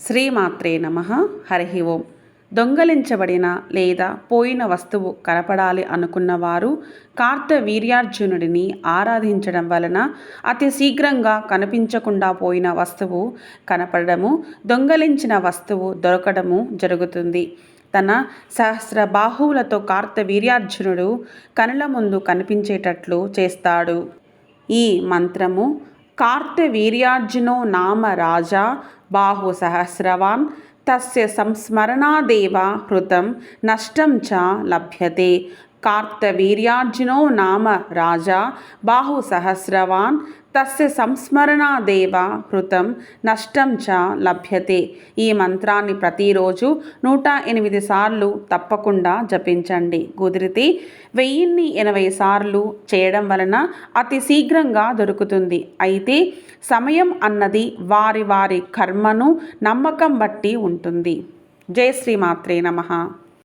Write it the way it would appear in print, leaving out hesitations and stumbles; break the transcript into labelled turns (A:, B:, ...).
A: శ్రీమాత్రే నమః. హరి ఓం. దొంగలించబడిన లేదా పోయిన వస్తువు కనపడాలి అనుకున్నవారు కార్తవీర్యార్జునుడిని ఆరాధించడం వలన అతి శీఘ్రంగా కనిపించకుండా పోయిన వస్తువు కనపడము, దొంగలించిన వస్తువు దొరకడము జరుగుతుంది. తన సహస్ర బాహువులతో కార్తవీర్యార్జునుడు కనుల ముందు కనిపించేటట్లు చేస్తాడు. ఈ మంత్రము కార్తవీర్యార్జునో నామ రాజా బాహు సహస్రవాన్ తస్య సంస్మరణాదేవ హృతం నష్టం చ లభ్యతే. కార్తవీర్యార్జునో నామ రాజా బాహు సహస్రవాన్ తస్య సంస్మరణాదేవ హృతం నష్టం చ లభ్యతే. ఈ మంత్రాన్ని ప్రతిరోజు 108 సార్లు తప్పకుండా జపించండి. కుదిరితే 1080 సార్లు చేయడం వలన అతి శీఘ్రంగా దొరుకుతుంది. అయితే సమయం అన్నది వారి వారి కర్మను, నమ్మకం బట్టి ఉంటుంది. జై శ్రీమాత్రే నమః.